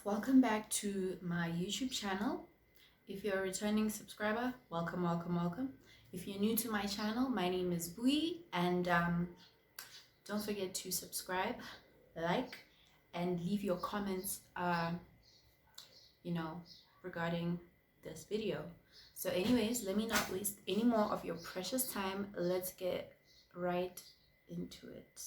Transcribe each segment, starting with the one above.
welcome back to my YouTube channel. If you're a returning subscriber, welcome. If you're new to my channel, my name is Bui, and don't forget to subscribe, like, and leave your comments regarding this video. So anyways, let me not waste any more of your precious time. Let's get right into it.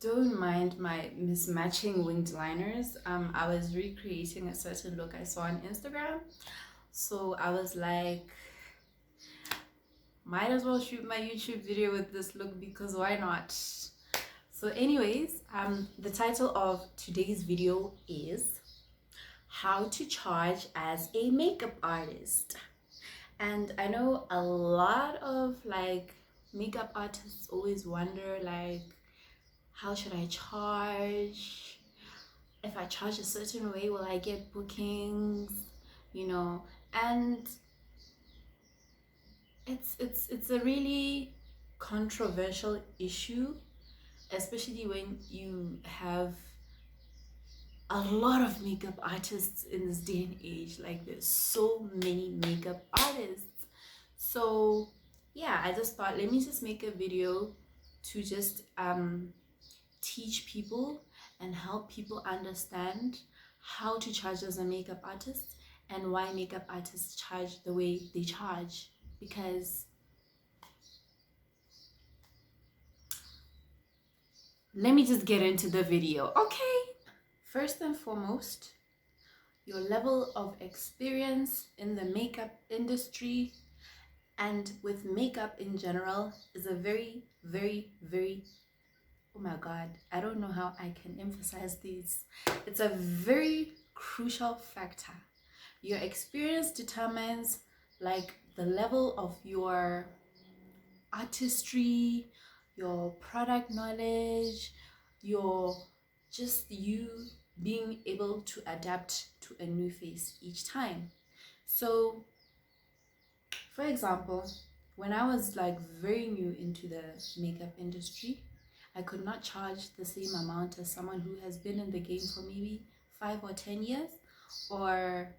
Don't mind my mismatching winged liners. I was recreating a certain look I saw on Instagram, so I was like, might as well shoot my YouTube video with this look because why not? So anyways, the title of today's video is how to charge as a makeup artist. And I know a lot of makeup artists always wonder how should I charge? If I charge a certain way, will I get bookings? And it's a really controversial issue, especially when you have a lot of makeup artists in this day and age. Like, there's so many makeup artists. So yeah, I just thought, let me just make a video to just teach people and help people understand how to charge as a makeup artist and why makeup artists charge the way they charge. Because let me just get into the video, okay? First and foremost, your level of experience in the makeup industry and with makeup in general is a very, very, very, oh my god, I don't know how I can emphasize this. It's a very crucial factor. Your experience determines the level of your artistry, your product knowledge, your just you being able to adapt to a new face each time. So for example, when I was very new into the makeup industry, I could not charge the same amount as someone who has been in the game for maybe 5 or 10 years, or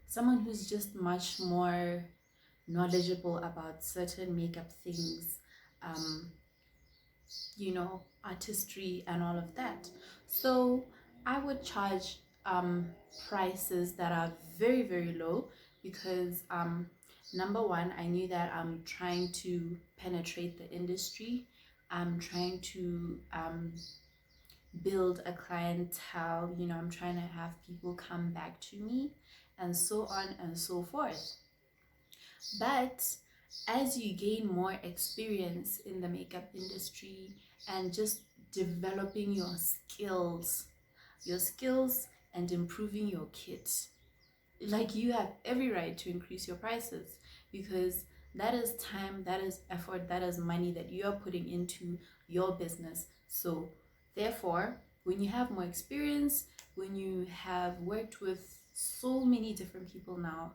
someone who's just much more knowledgeable about certain makeup things, artistry and all of that. So I would charge prices that are very, very low because number one, I knew that I'm trying to penetrate the industry. I'm trying to build a clientele. I'm trying to have people come back to me, and so on and so forth. But as you gain more experience in the makeup industry and just developing your skills and improving your kit, you have every right to increase your prices, because that is time, that is effort, that is money that you are putting into your business. So therefore, when you have more experience, when you have worked with so many different people now,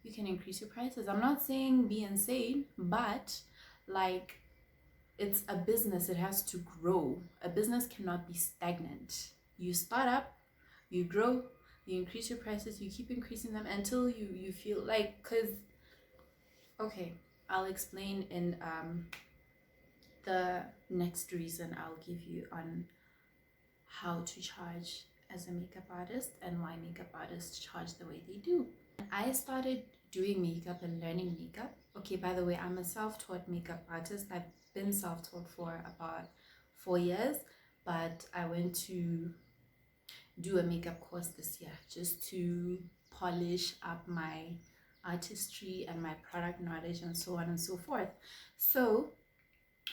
you can increase your prices. I'm not saying be insane, but it's a business. It has to grow. A business cannot be stagnant. You start up, you grow, you increase your prices, you keep increasing them until you feel okay, I'll explain in the next reason I'll give you on how to charge as a makeup artist and why makeup artists charge the way they do. I started doing makeup and learning makeup. Okay, by the way, I'm a self-taught makeup artist. I've been self-taught for about 4 years, but I went to do a makeup course this year just to polish up my artistry and my product knowledge and so on and so forth. So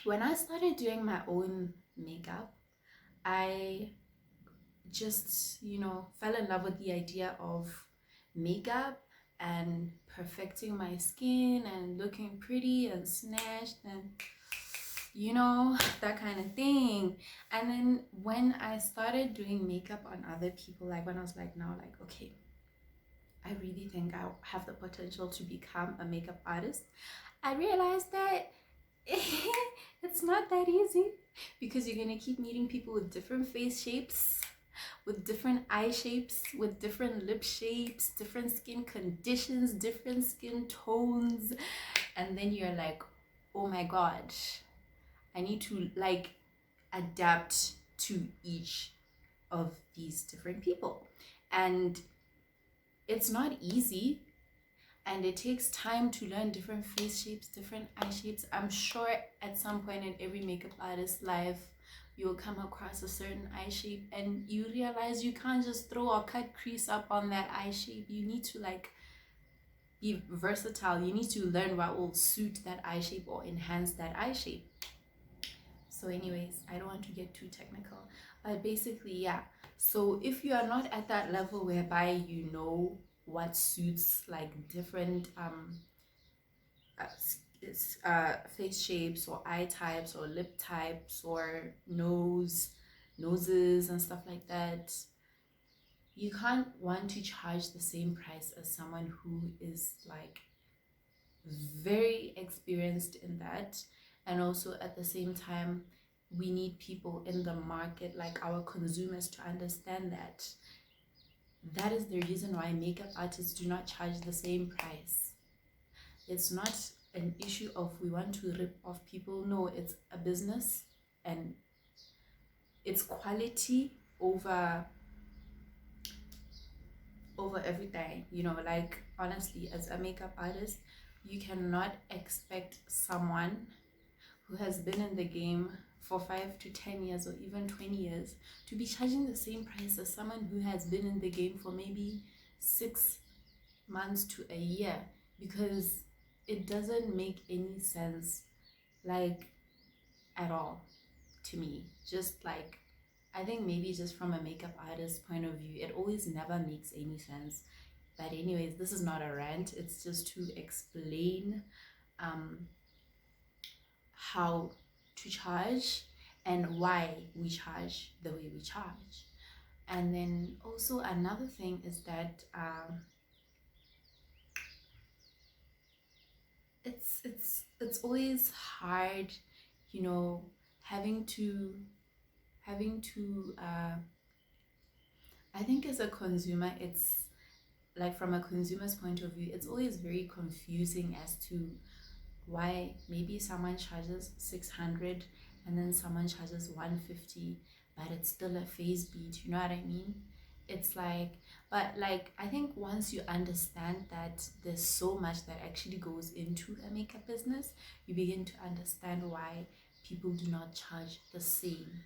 when I started doing my own makeup, I just fell in love with the idea of makeup and perfecting my skin and looking pretty and snatched and that kind of thing. And then when I started doing makeup on other people, when I was okay, I really think I have the potential to become a makeup artist, I realized that it's not that easy, because you're gonna keep meeting people with different face shapes, with different eye shapes, with different lip shapes, different skin conditions, different skin tones. And then you're like, oh my god, I need to like adapt to each of these different people. And it's not easy, and it takes time to learn different face shapes, different eye shapes. I'm sure at some point in every makeup artist's life, you'll come across a certain eye shape and you realize you can't just throw a cut crease up on that eye shape. You need to like be versatile. You need to learn what will suit that eye shape or enhance that eye shape. So anyways, I don't want to get too technical, but basically, yeah. So if you are not at that level whereby you know what suits like different face shapes or eye types or lip types or noses and stuff like that, you can't want to charge the same price as someone who is like very experienced in that. And also at the same time, we need people in the market, like our consumers, to understand that that is the reason why makeup artists do not charge the same price. It's not an issue of we want to rip off people. No, it's a business, and it's quality over everything, you know. Like honestly, as a makeup artist, you cannot expect someone who has been in the game for 5 to 10 years or even 20 years to be charging the same price as someone who has been in the game for maybe 6 months to a year, because it doesn't make any sense, like at all, to me. Just like, I think maybe just from a makeup artist point of view, it always never makes any sense. But anyways, this is not a rant, it's just to explain how to charge and why we charge the way we charge. And then also another thing is that it's always hard, you know, having to I think as a consumer, it's like from a consumer's point of view, it's always very confusing as to why maybe someone charges 600 and then someone charges 150, but it's still a face beat, you know what I mean? It's like, but like I think once you understand that there's so much that actually goes into a makeup business, you begin to understand why people do not charge the same.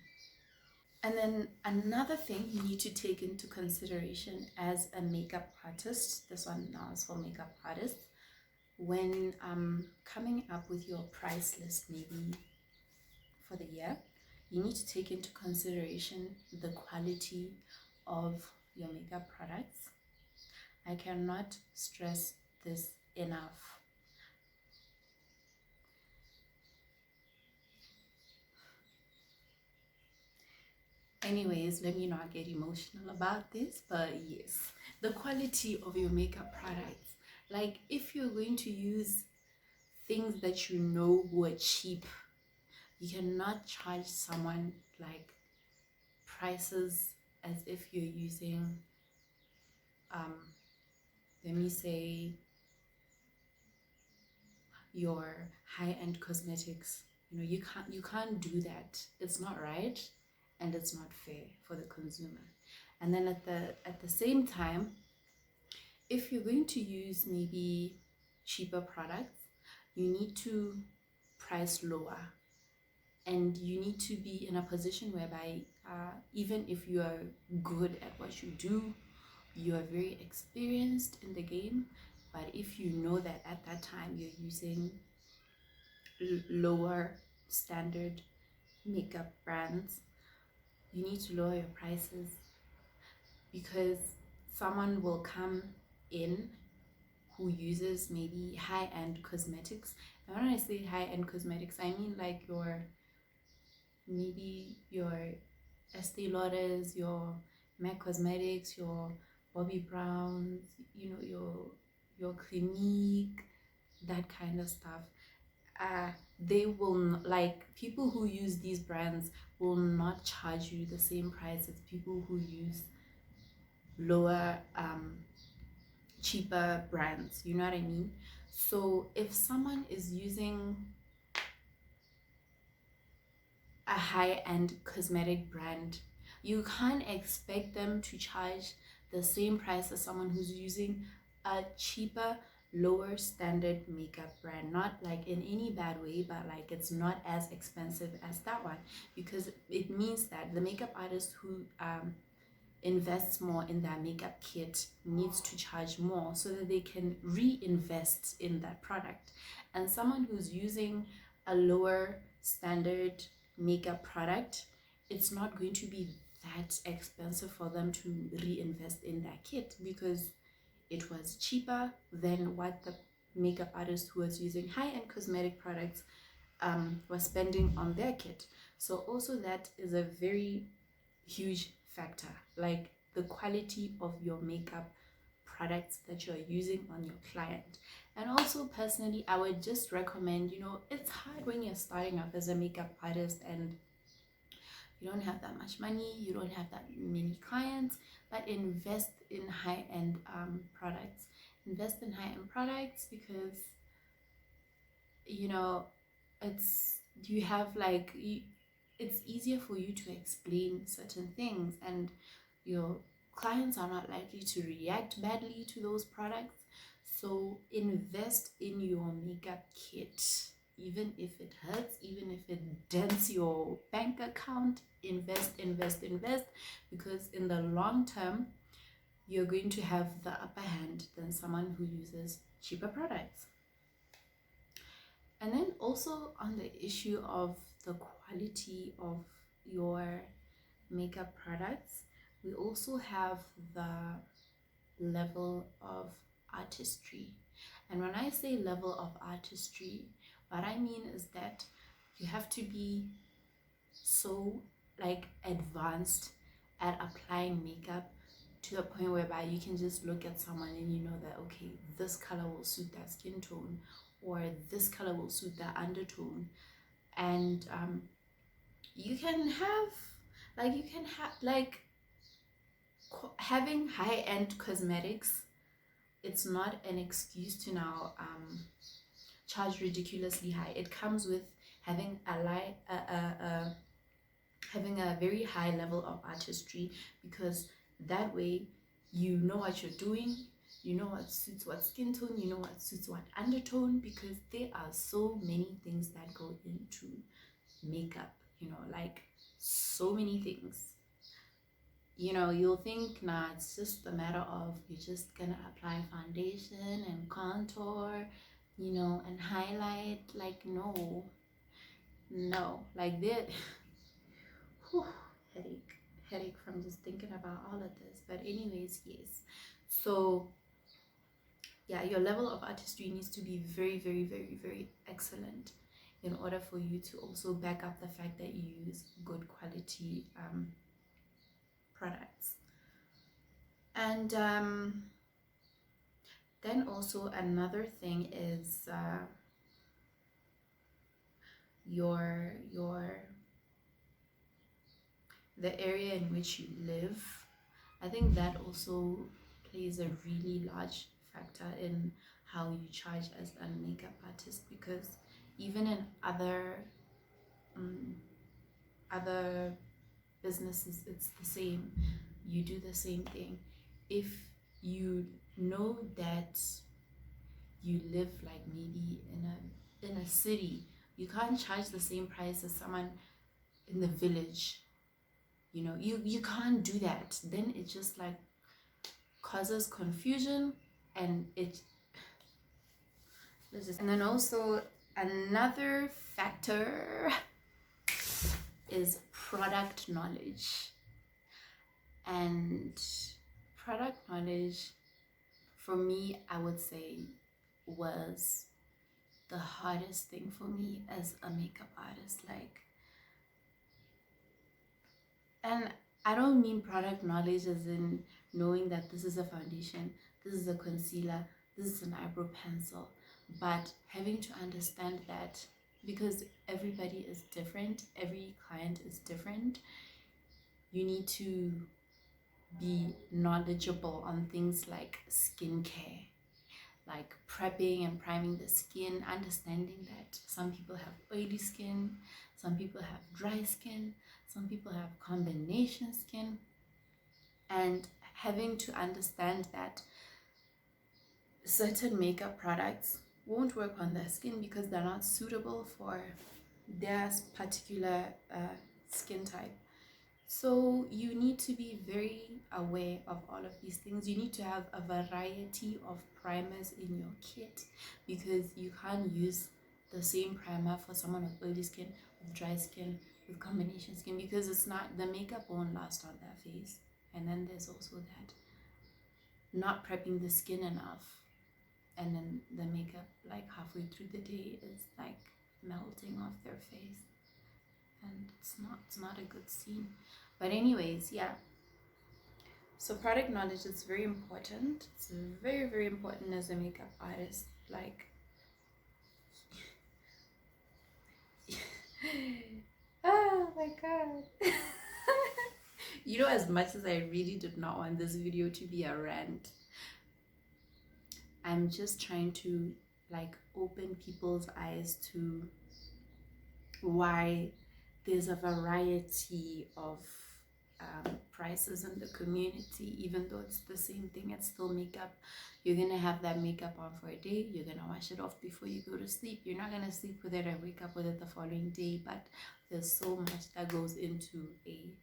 And then another thing you need to take into consideration as a makeup artist, this one now is for makeup artists, when coming up with your price list maybe for the year, you need to take into consideration the quality of your makeup products. I cannot stress this enough. Anyways, let me not get emotional about this, but yes, the quality of your makeup products. Like if you're going to use things that you know were cheap, you cannot charge someone like prices as if you're using let me say your high-end cosmetics. You know, you can't do that. It's not right, and it's not fair for the consumer. And then at the same time, if you're going to use maybe cheaper products, you need to price lower, and you need to be in a position whereby even if you are good at what you do, you are very experienced in the game, but if you know that at that time you're using lower standard makeup brands, you need to lower your prices, because someone will come in who uses maybe high-end cosmetics. And when I say high-end cosmetics, I mean like maybe your Estee Lauders, your MAC Cosmetics, your Bobbi Browns, you know, your Clinique, that kind of stuff. They will like, people who use these brands will not charge you the same price as people who use lower cheaper brands, you know what I mean? So if someone is using a high-end cosmetic brand, you can't expect them to charge the same price as someone who's using a cheaper, lower standard makeup brand. Not like in any bad way, but like it's not as expensive as that one, because it means that the makeup artist who invests more in their makeup kit needs to charge more so that they can reinvest in that product. And someone who's using a lower standard makeup product, it's not going to be that expensive for them to reinvest in that kit, because it was cheaper than what the makeup artist who was using high-end cosmetic products was spending on their kit. So also that is a very huge factor, like the quality of your makeup products that you're using on your client. And also personally, I would just recommend, it's hard when you're starting up as a makeup artist and you don't have that much money, you don't have that many clients, but invest in high-end products. Invest in high-end products because it's you have like it's easier for you to explain certain things, and your clients are not likely to react badly to those products. So invest in your makeup kit, even if it hurts, even if it dents your bank account. Invest, because in the long term you're going to have the upper hand than someone who uses cheaper products. And then also on the issue of the quality of your makeup products, we also have the level of artistry. And when I say level of artistry, what I mean is that you have to be so like advanced at applying makeup to the point whereby you can just look at someone and you know that, okay, this color will suit that skin tone, or this color will suit that undertone. And you can have having high-end cosmetics, it's not an excuse to now charge ridiculously high. It comes with having having a very high level of artistry, because that way you know what you're doing, you know what suits what skin tone, you know what suits what undertone, because there are so many things that go into makeup, like so many things. You'll think, nah, it's just a matter of you're just gonna apply foundation and contour, and highlight. Like, no, like that. Whew, headache from just thinking about all of this. But anyways, yes. So yeah, your level of artistry needs to be very, very, very, very excellent in order for you to also back up the fact that you use good quality products. And then also another thing is the area in which you live. I think that also plays a really large factor in how you charge as a makeup artist, because even in other businesses, it's the same. You do the same thing. If you know that you live like maybe in a city, you can't charge the same price as someone in the village. You can't do that. Then it just like causes confusion, and and then also another factor is product knowledge. And product knowledge, for me, I would say, was the hardest thing for me as a makeup artist. And I don't mean product knowledge as in knowing that this is a foundation, this is a concealer, this is an eyebrow pencil, but having to understand that, because everybody is different, every client is different, you need to be knowledgeable on things like skincare, like prepping and priming the skin, understanding that some people have oily skin, some people have dry skin, some people have combination skin, and having to understand that certain makeup products won't work on their skin because they're not suitable for their particular skin type. So you need to be very aware of all of these things. You need to have a variety of primers in your kit because you can't use the same primer for someone with oily skin, with dry skin, with combination skin, because it's not, the makeup won't last on their face. And then there's also that not prepping the skin enough, and then the makeup like halfway through the day is like melting off their face, and it's not a good scene. But anyways, yeah, so product knowledge is very important. It's very, very important as a makeup artist. Like oh my god. You know, as much as I really did not want this video to be a rant, I'm just trying to like open people's eyes to why there's a variety of prices in the community. Even though it's the same thing, it's still makeup. You're gonna have that makeup on for a day, you're gonna wash it off before you go to sleep, you're not gonna sleep with it and wake up with it the following day. But there's so much that goes into a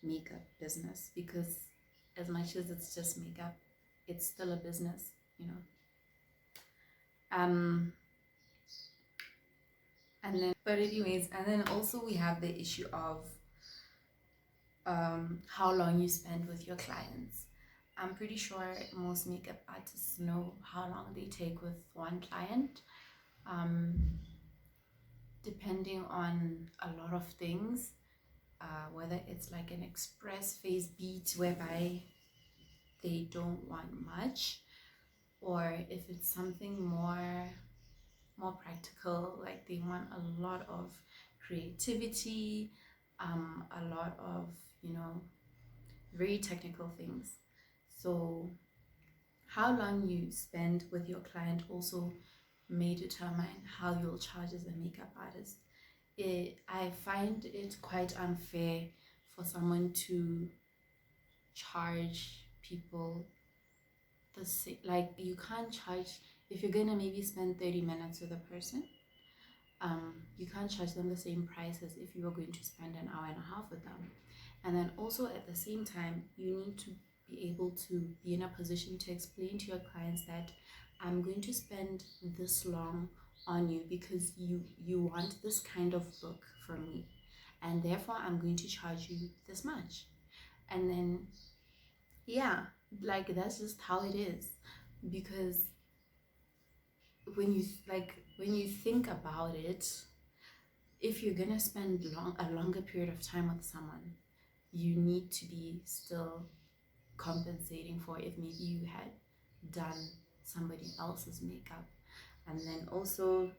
makeup business, because as much as it's just makeup, it's still a business, you know. And then, but anyways, and then also we have the issue of how long you spend with your clients. I'm pretty sure most makeup artists know how long they take with one client, depending on a lot of things, whether it's like an express face beat whereby they don't want much, or if it's something more practical, like they want a lot of creativity, a lot of, you know, very technical things. So how long you spend with your client also may determine how you'll charge as a makeup artist. I find it quite unfair for someone to charge people the same. Like, you can't charge, if you're gonna maybe spend 30 minutes with a person, you can't charge them the same price as if you were going to spend an hour and a half with them. And then also at the same time, you need to be able to be in a position to explain to your clients that I'm going to spend this long on you because you want this kind of look from me, and therefore I'm going to charge you this much. And then yeah, like that's just how it is. Because when you think about it, if you're gonna spend a longer period of time with someone, you need to be still compensating for if maybe you had done somebody else's makeup. And then also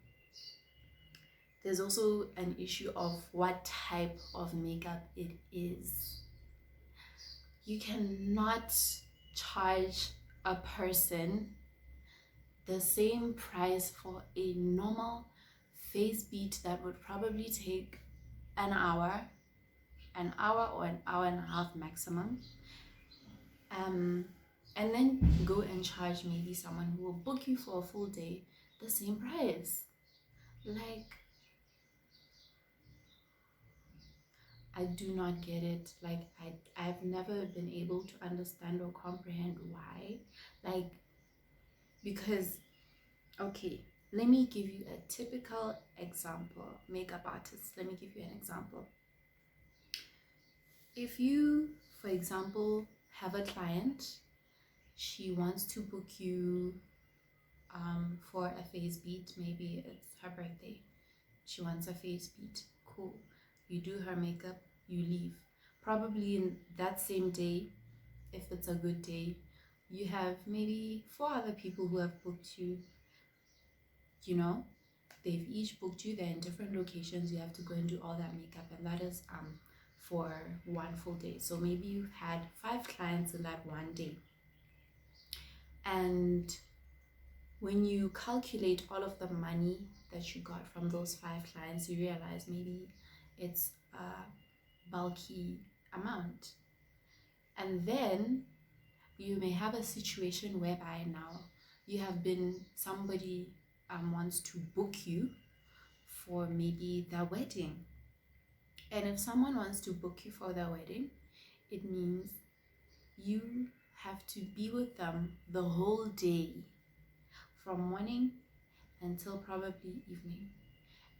there's also an issue of what type of makeup it is. You cannot charge a person the same price for a normal face beat that would probably take an hour or an hour and a half maximum, and then go and charge maybe someone who will book you for a full day the same price. Like, I do not get it. Like, I've never been able to understand or comprehend why. Like, because, okay, let me give you a typical example. Makeup artists, let me give you an example. If you, for example, have a client, she wants to book you for a face beat, maybe it's her birthday, she wants a face beat, cool, you do her makeup, you leave. Probably in that same day, if it's a good day, you have maybe 4 other people who have booked you, you know, they've each booked you, they're in different locations, you have to go and do all that makeup, and that is for one full day. So maybe you had 5 clients in that one day, and when you calculate all of the money that you got from those 5 clients, you realize maybe it's a bulky amount. And then you may have a situation whereby now you have been, somebody wants to book you for maybe their wedding. And if someone wants to book you for their wedding, it means you have to be with them the whole day, from morning until probably evening.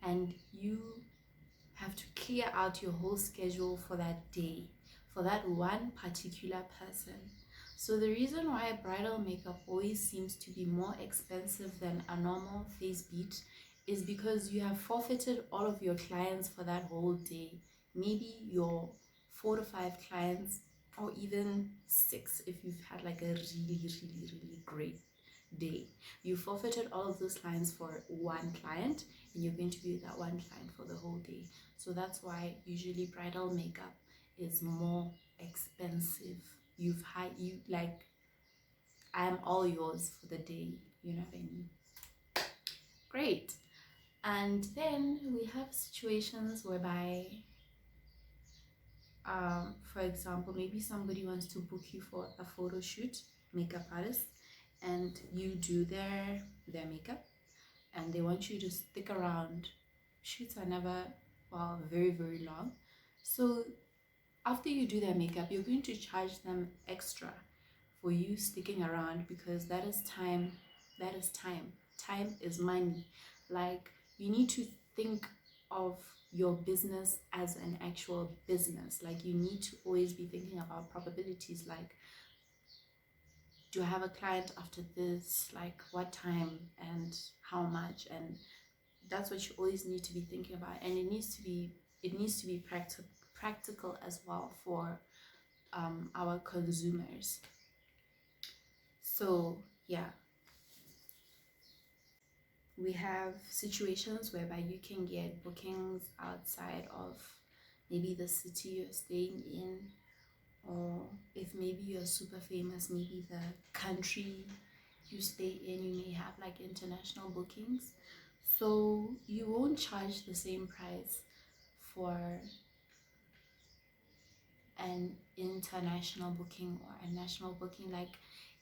And you have to clear out your whole schedule for that day, for that one particular person. So the reason why bridal makeup always seems to be more expensive than a normal face beat is because you have forfeited all of your clients for that whole day. Maybe your 4 to 5 clients, or even 6 if you've had like a really great day. You forfeited all of those clients for one client, and you're going to be with that one client for the whole day. So that's why usually bridal makeup is more expensive. I'm all yours for the day, you know what I mean? Great. And then we have situations whereby for example, maybe somebody wants to book you for a photo shoot, makeup artist, and you do their makeup, and they want you to stick around. Shoots are never, well, very long. So after you do their makeup, you're going to charge them extra for you sticking around, because that is time. Time is money. Like, you need to think of your business as an actual business. Like, you need to always be thinking about probabilities, like, do I have a client after this, like what time and how much? And that's what you always need to be thinking about. And it needs to be practical as well for our consumers. So yeah, we have situations whereby you can get bookings outside of maybe the city you're staying in, or if maybe you're super famous, maybe the country you stay in, you may have like international bookings. So you won't charge the same price for an international booking or a national booking. Like,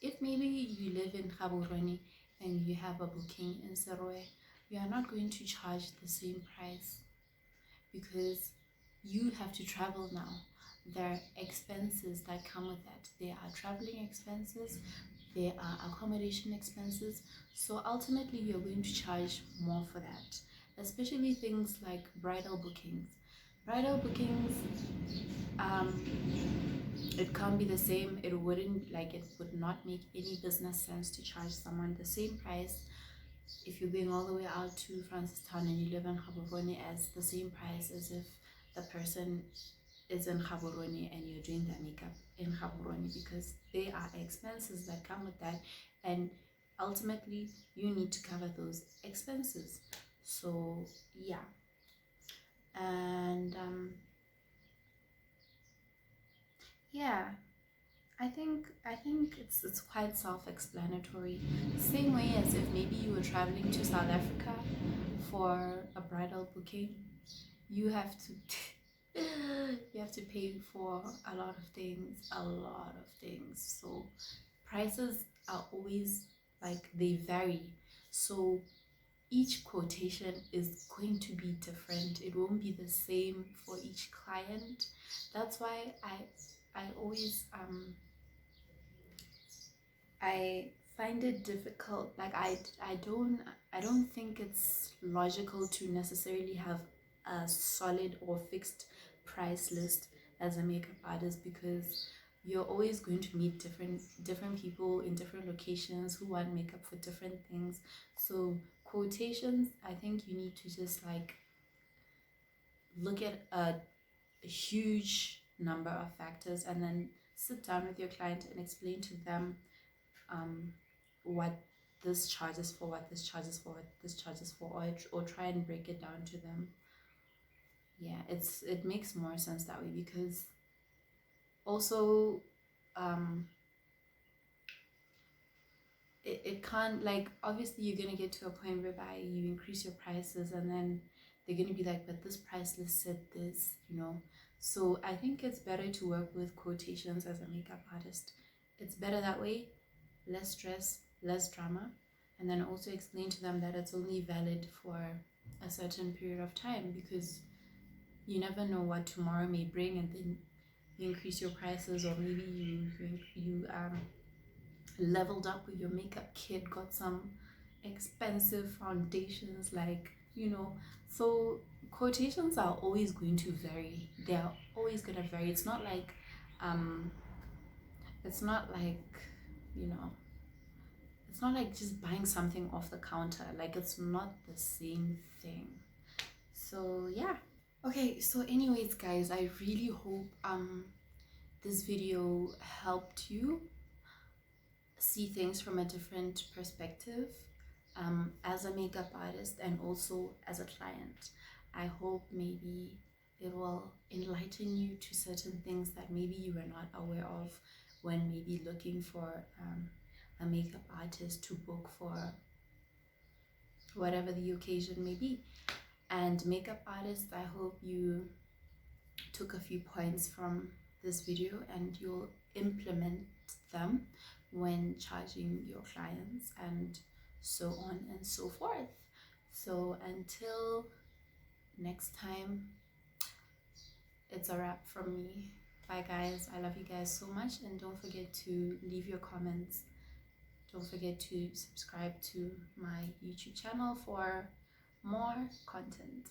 if maybe you live in Gaborone and you have a booking in Seroe, you are not going to charge the same price, because you have to travel now. There are expenses that come with that. There are traveling expenses, there are accommodation expenses. So ultimately you're going to charge more for that, especially things like bridal bookings. Bridal bookings, it can't be the same. It would not make any business sense to charge someone the same price if you're going all the way out to Francistown and you live in Gaborone, as the same price as if the person is in Gaborone and you're doing their makeup in Gaborone, because there are expenses that come with that, and ultimately you need to cover those expenses. So yeah, and yeah, I think it's quite self-explanatory. Same way as if maybe you were traveling to South Africa for a bridal booking, you have to you have to pay for a lot of things, So prices are always, like, they vary. So each quotation is going to be different. It won't be the same for each client. That's why I always I find it difficult. Like, I don't think it's logical to necessarily have a solid or fixed price list as a makeup artist, because you're always going to meet different people in different locations who want makeup for different things. So quotations, I think you need to just like look at a huge number of factors, and then sit down with your client and explain to them what this charges for, what this charges for, what this charges for, or try and break it down to them. yeah, it makes more sense that way, because also um it can't, like, obviously you're gonna get to a point whereby you increase your prices, and then they're gonna be like, but this price list said this, you know. So I think it's better to work with quotations as a makeup artist. It's better that way, less stress, less drama, and then also explain to them that it's only valid for a certain period of time, because you never know what tomorrow may bring, and then you increase your prices, or maybe you leveled up with your makeup kit, got some expensive foundations, like, you know. So quotations are always going to vary. They're always gonna vary. Um it's not like, you know, it's not like just buying something off the counter. Like, it's not the same thing. So yeah. Okay, so anyways guys, I really hope this video helped you see things from a different perspective, as a makeup artist and also as a client. I hope maybe it will enlighten you to certain things that maybe you were not aware of when maybe looking for a makeup artist to book for whatever the occasion may be. And makeup artists, I hope you took a few points from this video and you'll implement them when charging your clients, and so on and so forth. So until next time, it's a wrap from me. Bye guys, I love you guys so much, and don't forget to leave your comments. Don't forget to subscribe to my YouTube channel for more content.